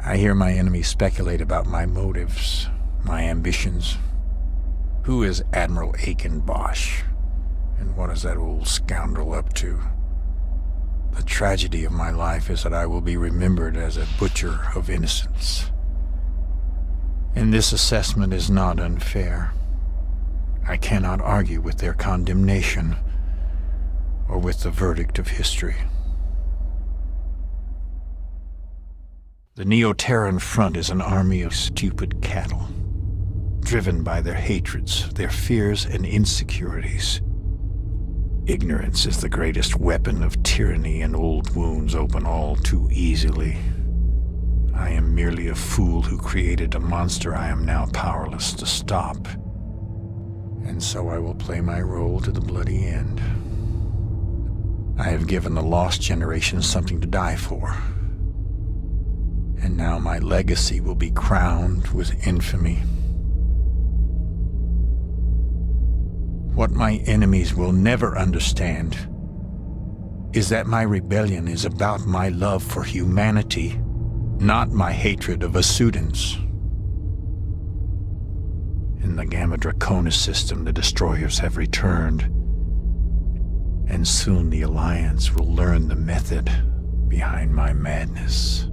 I hear my enemies speculate about my motives, my ambitions. Who is Admiral Aiken Bosch? And what is that old scoundrel up to? The tragedy of my life is that I will be remembered as a butcher of innocence. And this assessment is not unfair. I cannot argue with their condemnation or with the verdict of history. The Neo-Terran Front is an army of stupid cattle, driven by their hatreds, their fears and insecurities. Ignorance is the greatest weapon of tyranny, and old wounds open all too easily. I am merely a fool who created a monster I am now powerless to stop. And so I will play my role to the bloody end. I have given the lost generation something to die for. And now my legacy will be crowned with infamy. What my enemies will never understand is that my rebellion is about my love for humanity, not my hatred of Asudans. In the Gamma Draconis system, the destroyers have returned, and soon the Alliance will learn the method behind my madness.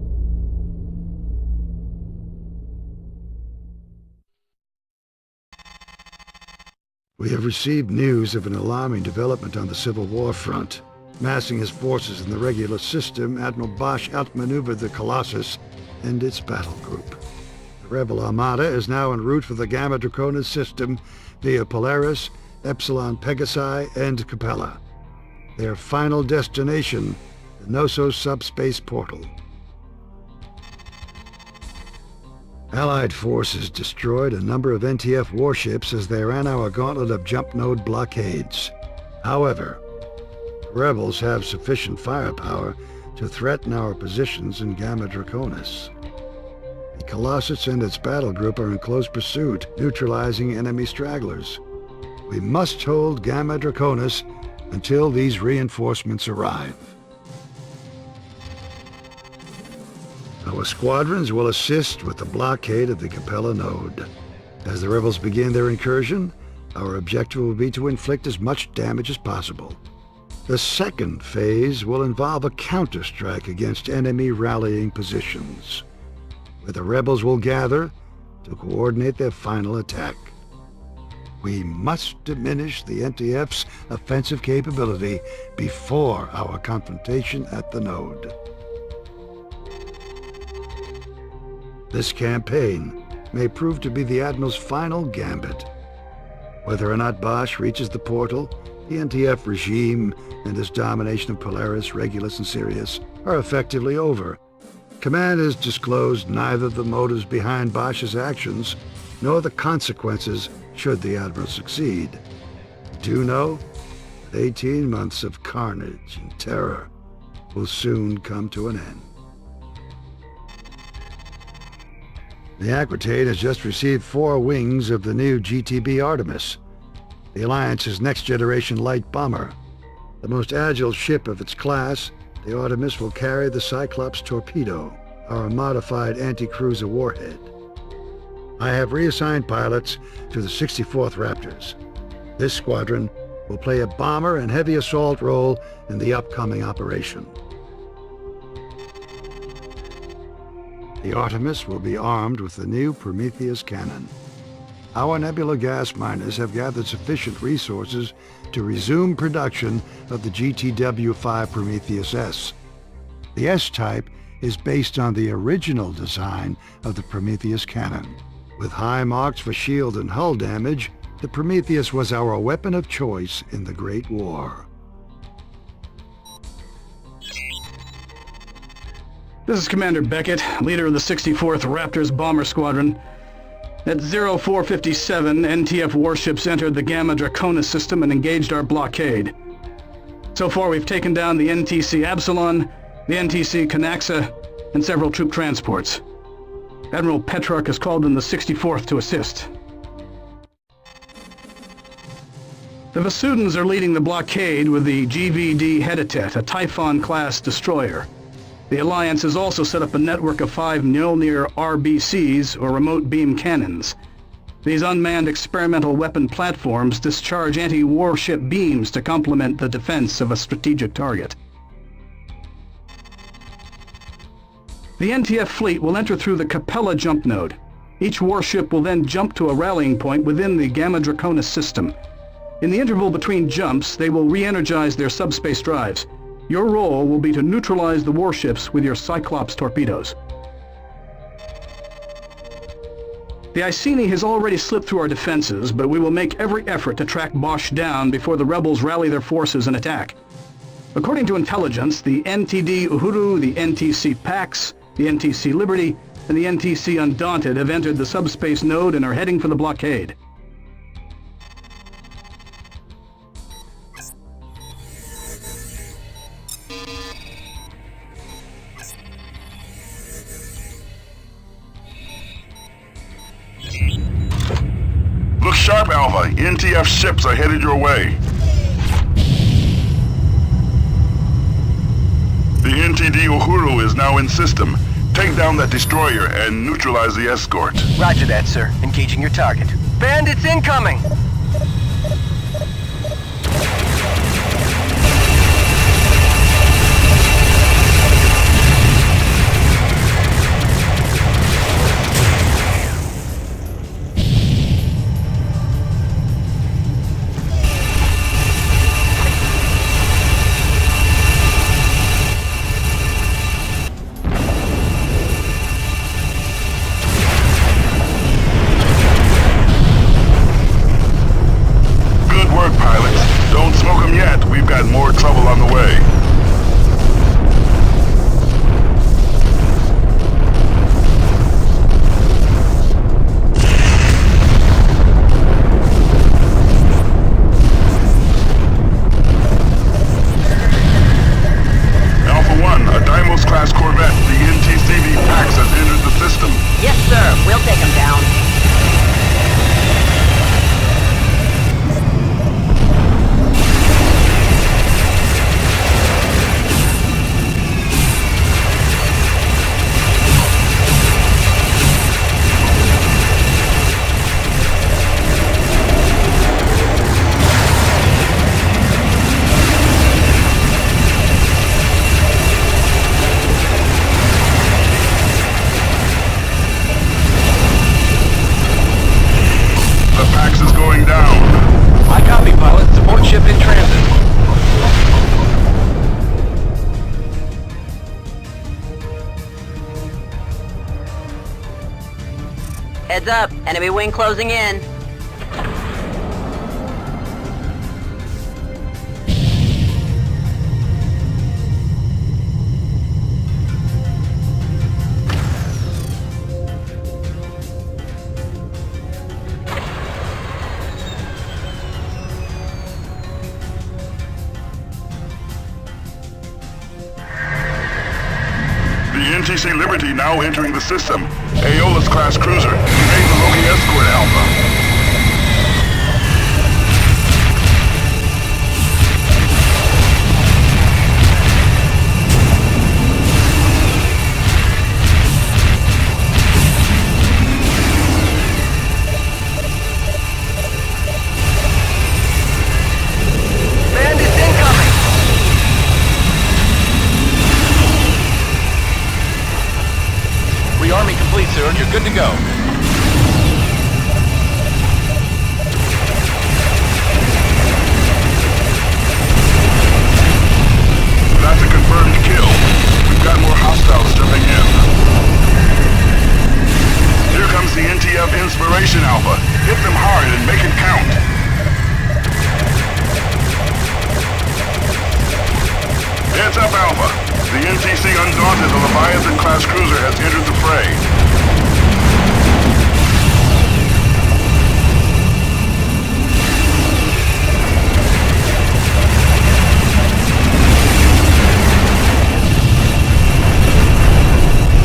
We have received news of an alarming development on the Civil War front. Massing his forces in the regular system, Admiral Bosch outmaneuvered the Colossus and its battle group. The Rebel Armada is now en route for the Gamma Draconis system via Polaris, Epsilon Pegasi, and Capella. Their final destination, the Knossos subspace portal. Allied forces destroyed a number of NTF warships as they ran our gauntlet of jump node blockades. However, the rebels have sufficient firepower to threaten our positions in Gamma Draconis. The Colossus and its battle group are in close pursuit, neutralizing enemy stragglers. We must hold Gamma Draconis until these reinforcements arrive. Our squadrons will assist with the blockade of the Capella node. As the rebels begin their incursion, our objective will be to inflict as much damage as possible. The second phase will involve a counterstrike against enemy rallying positions, where the rebels will gather to coordinate their final attack. We must diminish the NTF's offensive capability before our confrontation at the node. This campaign may prove to be the Admiral's final gambit. Whether or not Bosch reaches the portal, the NTF regime and its domination of Polaris, Regulus, and Sirius are effectively over. Command has disclosed neither the motives behind Bosch's actions nor the consequences should the Admiral succeed. We do know that 18 months of carnage and terror will soon come to an end. The Aquitaine has just received 4 wings of the new GTB Artemis, the Alliance's next-generation light bomber. The most agile ship of its class, the Artemis will carry the Cyclops torpedo, our modified anti-cruiser warhead. I have reassigned pilots to the 64th Raptors. This squadron will play a bomber and heavy assault role in the upcoming operation. The Artemis will be armed with the new Prometheus cannon. Our nebula gas miners have gathered sufficient resources to resume production of the GTW-5 Prometheus S. The S-type is based on the original design of the Prometheus cannon. With high marks for shield and hull damage, the Prometheus was our weapon of choice in the Great War. This is Commander Beckett, leader of the 64th Raptors Bomber Squadron. At 0457, NTF warships entered the Gamma Draconis system and engaged our blockade. So far, we've taken down the NTC Absalon, the NTC Canaxa, and several troop transports. Admiral Petrarch has called in the 64th to assist. The Vasudans are leading the blockade with the GVD Heditet, a Typhon-class destroyer. The Alliance has also set up a network of 5 Mjolnir RBCs, or remote beam cannons. These unmanned experimental weapon platforms discharge anti-warship beams to complement the defense of a strategic target. The NTF fleet will enter through the Capella jump node. Each warship will then jump to a rallying point within the Gamma Draconis system. In the interval between jumps, they will re-energize their subspace drives. Your role will be to neutralize the warships with your Cyclops torpedoes. The Iceni has already slipped through our defenses, but we will make every effort to track Bosch down before the rebels rally their forces and attack. According to intelligence, the NTD Uhuru, the NTC Pax, the NTC Liberty, and the NTC Undaunted have entered the subspace node and are heading for the blockade. Look sharp, Alpha. NTF ships are headed your way. The NTD Uhuru is now in system. Take down that destroyer and neutralize the escort. Roger that, sir. Engaging your target. Bandits incoming! More trouble on the way. Alpha 1, a Deimos-class corvette, the NTCV Pax has entered the system. Yes, sir. We'll take him down. Heads up, enemy wing closing in. The NTC Liberty now entering the system. Aeolus-class cruiser. Evade the Loki escort, Alpha. Army complete, sir. You're good to go. That's a confirmed kill. We've got more hostiles jumping in. Here comes the NTF Inspiration, Alpha. Hit them hard and make it count. Heads up, Alpha. The NTC Undaunted, the Leviathan-class cruiser, has entered the fray.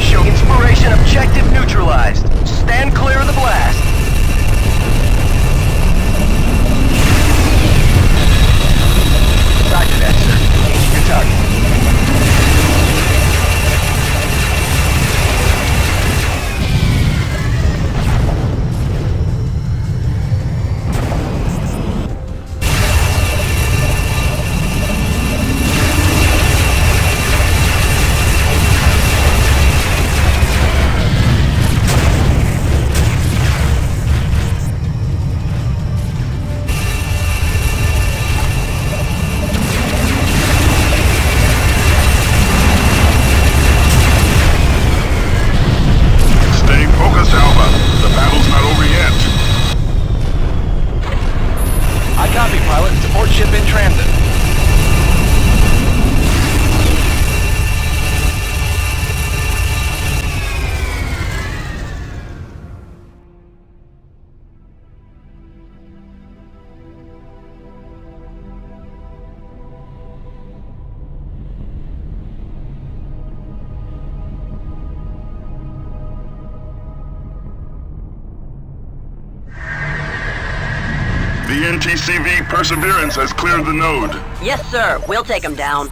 Show inspiration objective neutralized. Stand clear of the blast. Roger that, sir. Engaging your target. The NTCV Perseverance has cleared the node. Yes, sir. We'll take them down.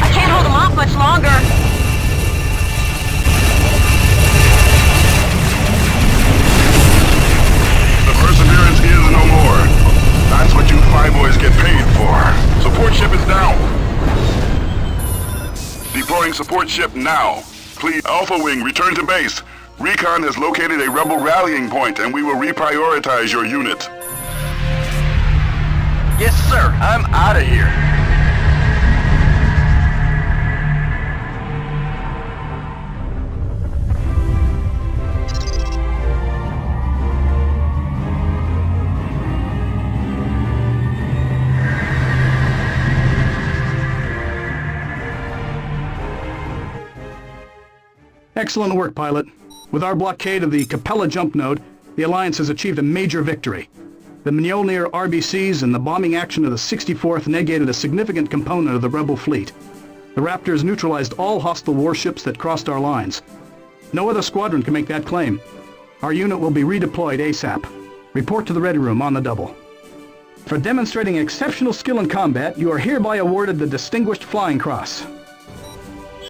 I can't hold them off much longer. Perseverance is no more. That's what you flyboys get paid for. Support ship is down. Deploying support ship now. Please, Alpha Wing, return to base. Recon has located a rebel rallying point, and we will reprioritize your unit. Yes, sir. I'm out of here. Excellent work, pilot. With our blockade of the Capella jump node, the Alliance has achieved a major victory. The Mjolnir RBCs and the bombing action of the 64th negated a significant component of the rebel fleet. The Raptors neutralized all hostile warships that crossed our lines. No other squadron can make that claim. Our unit will be redeployed ASAP. Report to the ready room on the double. For demonstrating exceptional skill in combat, you are hereby awarded the Distinguished Flying Cross.